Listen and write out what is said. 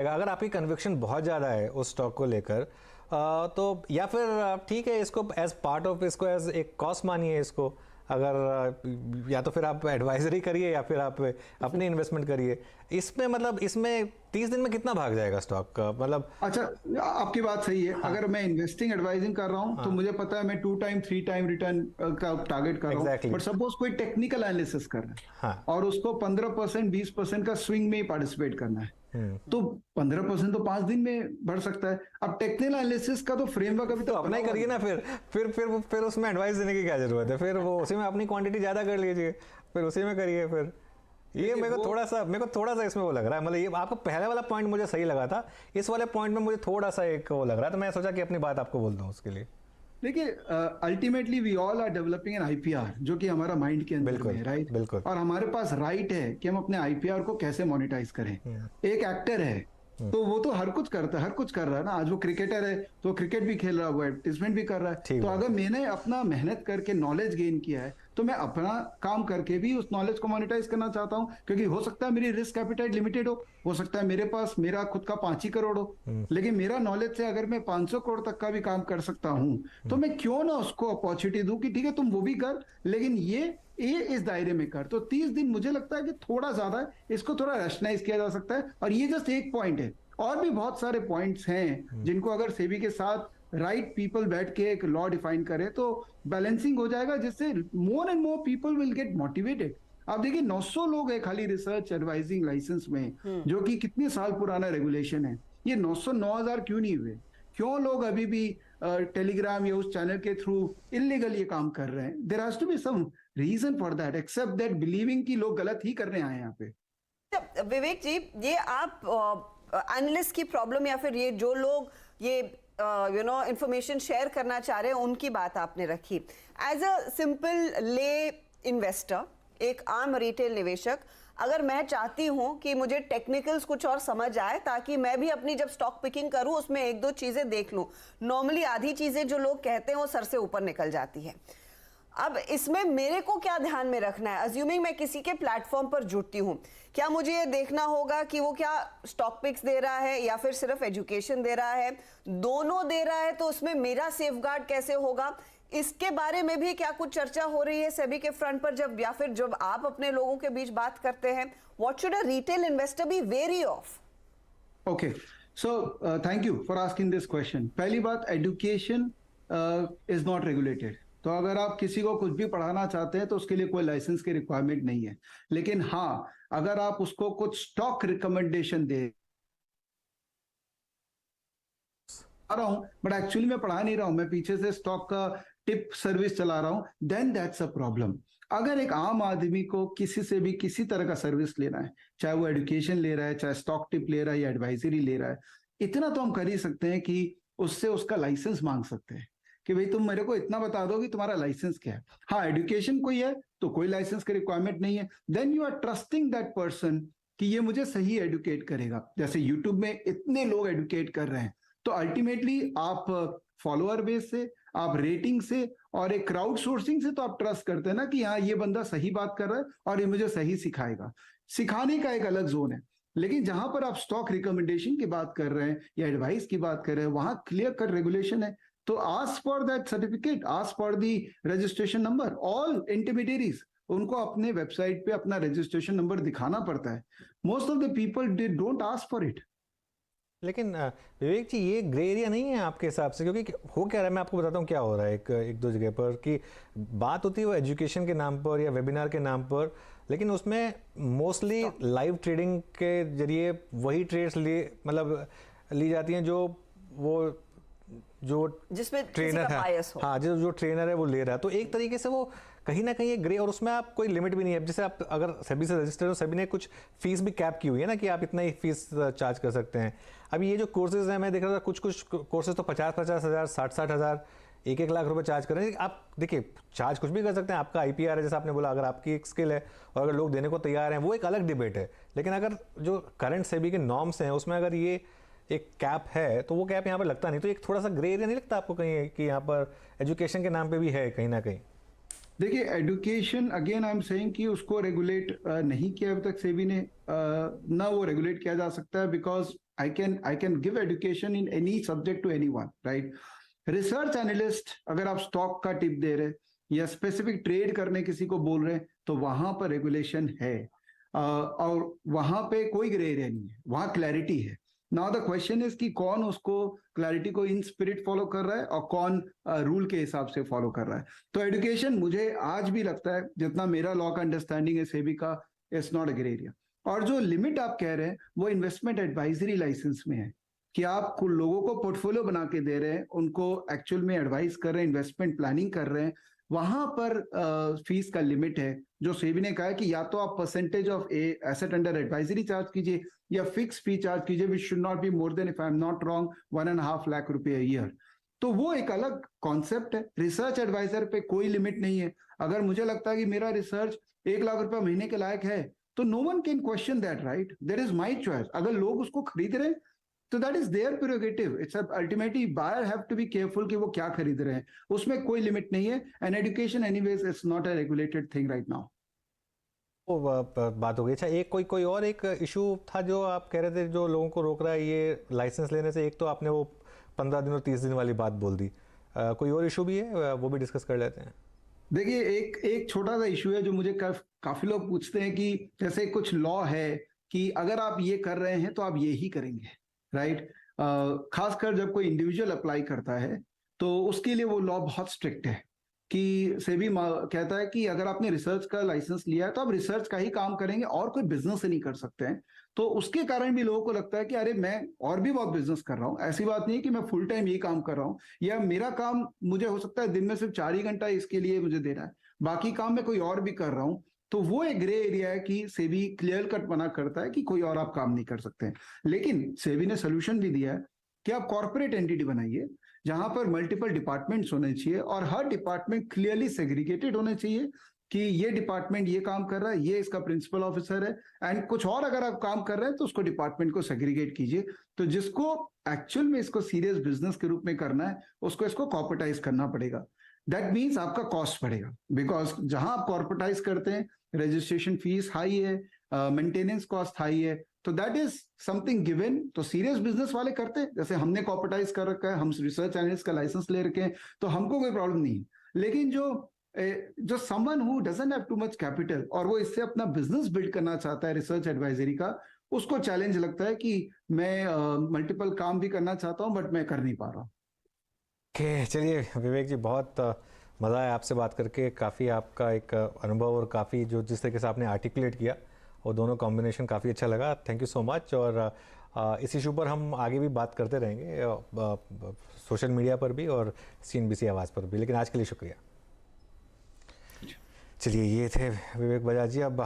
अगर आपकी कन्विक्शन बहुत ज़्यादा है उस स्टॉक को लेकर तो या फिर ठीक है, इसको एज पार्ट ऑफ, इसको एज एक कॉस्ट मानिए इसको। अगर या तो फिर आप एडवाइजरी करिए या फिर आप अपनी इन्वेस्टमेंट करिए इसमें। मतलब इसमें 30 दिन में कितना भाग जाएगा स्टॉक का? मतलब अच्छा, आपकी बात सही है। हाँ, अगर मैं इन्वेस्टिंग एडवाइजिंग कर रहा हूं हाँ, तो मुझे पता है मैं 2 टाइम 3 टाइम रिटर्न का टारगेट कर रहा हूं। बट सपोज कोई टेक्निकल एनालिसिस कर रहा है हाँ, और उसको 15% 20% का स्विंग में ही पार्टिसिपेट करना है, तो 15% तो 5 दिन में बढ़ सकता है। अब टेक्निकल एनालिसिस का तो फ्रेमवर्क अभी तो तक अपना ही करिए ना। फिर उसमें एडवाइस देने की क्या जरूरत है? फिर वो उसी में अपनी क्वांटिटी ज्यादा कर लीजिए, फिर उसी में करिए। फिर ये मेरे को थोड़ा सा इसमें वो लग रहा है। मतलब ये आपको पहले वाला पॉइंट मुझे सही लगा था, इस वाले पॉइंट में मुझे थोड़ा सा एक वो लग रहा है, तो मैं सोचा कि अपनी बात आपको बोल दूं उसके लिए। देखिए, ultimately we all are developing an IPR जो कि हमारा माइंड के अंदर में है, राइट? बिल्कुल। और हमारे पास राइट है कि हम अपने आईपीआर को कैसे मोनेटाइज करें। एक एक्टर है तो वो तो हर कुछ करता है, हर कुछ कर रहा है ना। आज वो क्रिकेटर है तो क्रिकेट भी खेल रहा है, वो एडवर्टीजमेंट भी कर रहा है। ठीक तो बात अगर है। मैंने अपना मेहनत करके नॉलेज गेन किया है तो मैं अपना काम करके भी उस नॉलेज को मोनेटाइज करना चाहता हूं, क्योंकि हो सकता है मेरी रिस्क एपिटाइट लिमिटेड हो सकता है मेरे पास मेरा खुद का 5 ही करोड़ हो, लेकिन मेरा नॉलेज से अगर मैं 500 करोड़ तक का भी काम कर सकता हूं तो मैं क्यों ना उसको अपॉर्चुनिटी दूं कि ठीक है तुम वो भी कर, लेकिन ये इस दायरे में कर। तो 30 दिन मुझे लगता है कि थोड़ा ज्यादा है, इसको थोड़ा रैशनलाइज किया जा सकता है। और ये जस्ट एक पॉइंट है, और भी बहुत सारे पॉइंट्स हैं जिनको अगर सेबी के साथ राइट पीपल बैठ के एक लॉ डिफाइन करे तो बैलेंसिंग हो जाएगा, जिससे more and more people will get motivated. आप देखिए 900 लोग हैं खाली रिसर्च एडवाइजिंग लाइसेंस में, जो कि कितने साल पुराना रेगुलेशन है। ये 900 9000 क्यों नहीं हुए? क्यों लोग अभी भी टेलीग्राम या उस चैनल के थ्रू इलीगल ये काम कर रहे हैं? There has to be some reason for that, except that believing कि लोग गलत ही करने आए हैं यहाँ पे। विवेक जी, ये आप एनालिस्ट की प्रॉब्लम या फिर ये जो लोग ये इंफॉर्मेशन शेयर करना चाह रहे हैं उनकी बात आपने रखी। एज अ सिंपल ले इन्वेस्टर, एक आम रिटेल निवेशक, अगर मैं चाहती हूं कि मुझे टेक्निकल्स कुछ और समझ आए ताकि मैं भी अपनी जब स्टॉक पिकिंग करूं उसमें एक दो चीजें देख लूं, नॉर्मली आधी चीजें जो लोग कहते हैं वो सर से ऊपर निकल जाती है। अब इसमें मेरे को क्या ध्यान में रखना है? अज्यूमिंग मैं किसी के प्लेटफॉर्म पर जुड़ती हूँ, क्या मुझे ये देखना होगा कि वो क्या स्टॉक पिक्स दे रहा है या फिर सिर्फ एजुकेशन दे रहा है? दोनों दे रहा है तो उसमें मेरा सेफगार्ड कैसे होगा? इसके बारे में भी क्या कुछ चर्चा हो रही है सेबी के फ्रंट पर, जब या फिर जब आप अपने लोगों के बीच बात करते हैं? What should a retail investor be very of? Okay, so thank you for asking this question. पहली बात, एजुकेशन इज नॉट रेगुलेटेड। तो अगर आप किसी को कुछ भी पढ़ाना चाहते हैं तो उसके लिए कोई लाइसेंस की रिक्वायरमेंट नहीं है। लेकिन हाँ, अगर आप उसको कुछ स्टॉक रिकमेंडेशन दे रहा हूं बट एक्चुअली मैं पढ़ा नहीं रहा हूं, मैं पीछे से स्टॉक का टिप सर्विस चला रहा हूं, देन दैट्स अ प्रॉब्लम। अगर एक आम आदमी को किसी से भी किसी तरह का सर्विस लेना है, चाहे वो एजुकेशन ले रहा है, चाहे स्टॉक टिप ले रहा है या एडवाइजरी ले रहा है, इतना तो हम कर ही सकते हैं कि उससे उसका लाइसेंस मांग सकते हैं कि भाई तुम मेरे को इतना बता दो कि तुम्हारा लाइसेंस क्या है। हाँ, एजुकेशन कोई है तो कोई लाइसेंस की रिक्वायरमेंट नहीं है। Then you are trusting that person कि ये मुझे सही एडुकेट करेगा। जैसे यूट्यूब में इतने लोग एडुकेट कर रहे हैं, तो अल्टीमेटली आप फॉलोअर बेस से, आप रेटिंग से और एक क्राउड सोर्सिंग से तो आप ट्रस्ट करते हैं ना कि हाँ ये बंदा सही बात कर रहा है और ये मुझे सही सिखाएगा। सिखाने का एक अलग जोन है, लेकिन जहां पर आप स्टॉक रिकमेंडेशन की बात कर रहे हैं या एडवाइस की बात कर रहे हैं, वहां क्लियर कट रेगुलेशन है। तो ask for that certificate, ask for the registration number. All intermediaries, उनको अपने वेबसाइट पे अपना रजिस्ट्रेशन नंबर दिखाना पड़ता है। Most of the people they don't ask for it. लेकिन विवेक जी, ये ग्रे एरिया नहीं है आपके हिसाब से? क्योंकि हो क्या रहा है, मैं आपको बताता हूँ क्या हो रहा है एक दो जगह पर, कि बात होती है वो एजुकेशन के नाम पर या वेबिनार के नाम पर, लेकिन उसमें मोस्टली लाइव ट्रेडिंग के जरिए वही ट्रेड्स ली जाती हैं जो जिसमें ट्रेनर है। हाँ, जो ट्रेनर है वो ले रहा है। तो एक तरीके से वो कहीं ना कहीं एक ग्रे, और उसमें आप कोई लिमिट भी नहीं है। जैसे आप अगर सेबी से रजिस्टर्ड हो, सेबी ने कुछ फीस भी कैप की हुई है ना कि आप इतना ही फीस चार्ज कर सकते हैं। अभी ये जो कोर्सेज हैं, मैं देख रहा था कुछ कोर्सेज तो 50-50 हज़ार, 60-60 हज़ार, 1-1 लाख रुपए चार्ज कर रहे हैं। आप देखिए, चार्ज कुछ भी कर सकते हैं, आपका आईपीआर है, जैसा आपने बोला, अगर आपकी एक स्किल है और अगर लोग देने को तैयार हैं, वो एक अलग डिबेट है। लेकिन अगर जो करंट सेबी के नॉर्म्स हैं उसमें अगर ये एक कैप है तो वो कैप यहाँ पर लगता नहीं। तो एक थोड़ा सा ग्रे एरिया नहीं लगता आपको कहीं कि यहाँ पर एजुकेशन के नाम पे भी है कहीं ना कहीं? देखिए, education again I am saying कि उसको रेगुलेट नहीं किया अभी तक सेबी ने, ना वो रेगुलेट किया जा सकता है, because I can give education in any subject to anyone, right? Research analyst अगर आप स्टॉक का टिप दे रहे या स्पेसिफिक ट्रेड करने किसी को बोल रहे हैं तो वहां पर रेगुलेशन है, और वहां पे कोई ग्रे एरिया नहीं है, वहां क्लैरिटी है। नाउ द क्वेश्चन इज कि कौन उसको क्लैरिटी को इन स्पिरिट फॉलो कर रहा है और कौन रूल के हिसाब से फॉलो कर रहा है। तो एजुकेशन मुझे आज भी लगता है, जितना मेरा लॉ का अंडरस्टैंडिंग है सेबी का, it's not a grey area. और जो लिमिट आप कह रहे हैं वो इन्वेस्टमेंट एडवाइजरी लाइसेंस में है कि आप लोगों को पोर्टफोलियो बना के दे रहे हैं, उनको एक्चुअल में एडवाइस कर रहे हैं, इन्वेस्टमेंट प्लानिंग कर रहे हैं, वहां पर फीस का लिमिट है जो सेबी ने कहा है कि या तो आप percentage of asset under advisory charge कीजिए या फिक्स फी चार्ज कीजिए, which should not be more than, if I am not wrong, 1.5 lakh रुपए ईयर। तो वो एक अलग कॉन्सेप्ट है। रिसर्च एडवाइजर पे कोई लिमिट नहीं है। अगर मुझे लगता है कि मेरा रिसर्च 1 लाख रुपए महीने के लायक है तो no one can question that, right? That is my choice. अगर लोग उसको खरीद रहे हैं तो that is their prerogative. It's ultimately buyer have to be careful कि वो क्या खरीद रहे हैं, उसमें कोई लिमिट नहीं है। And education anyways it's not a regulated thing right now. बात हो गई। अच्छा, एक कोई और एक इशू था जो आप कह रहे थे जो लोगों को रोक रहा है ये लाइसेंस लेने से। एक तो आपने वो 15 दिन और 30 दिन वाली बात बोल दी, कोई और इशू भी है, वो भी डिस्कस कर लेते हैं। देखिए, एक छोटा सा इशू है जो मुझे काफी लोग पूछते हैं कि जैसे कुछ लॉ है कि अगर आप ये कर रहे हैं तो आप ये ही करेंगे, राइट? खासकर जब कोई इंडिविजुअल अप्लाई करता है तो उसके लिए वो लॉ बहुत स्ट्रिक्ट है कि सेबी कहता है कि अगर आपने रिसर्च का लाइसेंस लिया है तो आप रिसर्च का ही काम करेंगे और कोई बिजनेस नहीं कर सकते हैं। तो उसके कारण भी लोगों को लगता है कि अरे मैं और भी बहुत बिजनेस कर रहा हूँ। ऐसी बात नहीं है कि मैं फुल टाइम ये काम कर रहा हूँ, या मेरा काम मुझे हो सकता है दिन में सिर्फ 4 ही घंटा इसके लिए मुझे देना है, बाकी काम मैं कोई और भी कर रहा हूँ। तो वो एक ग्रे एरिया है कि सेबी क्लियर कट मना करता है कि कोई और आप काम नहीं कर सकते। लेकिन सेबी ने सोल्यूशन भी दिया है कि आप कॉर्पोरेट एंटिटी बनाइए जहां पर मल्टीपल डिपार्टमेंट्स होने चाहिए और हर डिपार्टमेंट क्लियरली सेग्रीगेटेड होने चाहिए कि ये डिपार्टमेंट ये काम कर रहा है, ये इसका प्रिंसिपल ऑफिसर है, एंड कुछ और अगर आप काम कर रहे हैं तो उसको डिपार्टमेंट को सेग्रीगेट कीजिए। तो जिसको एक्चुअल में इसको सीरियस बिजनेस के रूप में करना है उसको इसको कॉर्पोरेटाइज करना पड़ेगा। दैट मीन्स आपका कॉस्ट बढ़ेगा, बिकॉज जहां आप कॉर्पोरेटाइज करते हैं रजिस्ट्रेशन फीस हाई है, मेंटेनेंस कॉस्ट हाई है, तो दैट इज समथिंग गिवन। तो सीरियस बिजनेस वाले करते हैं, जैसे हमने कॉर्पोरेटाइज कर रखा है, हम रिसर्च एनालिस्ट का लाइसेंस ले रखे हैं, तो हमको कोई प्रॉब्लम नहीं है। लेकिन जो someone who doesn't have too much capital और वो इससे अपना बिजनेस बिल्ड करना चाहता है रिसर्च एडवाइजरी का, उसको चैलेंज लगता है कि मैं मल्टीपल काम भी करना चाहता हूं बट मैं कर नहीं पा रहा हूँ। चलिए विवेक जी, बहुत मज़ा आया आपसे बात करके। काफ़ी आपका एक अनुभव और काफ़ी जो जिस तरीके से आपने आर्टिकुलेट किया वो दोनों कॉम्बिनेशन काफ़ी अच्छा लगा। Thank you so much. और इस इशू पर हम आगे भी बात करते रहेंगे, सोशल मीडिया पर भी और CNBC आवाज़ पर भी। लेकिन आज के लिए शुक्रिया। चलिए, ये थे विवेक बजाज जी। अब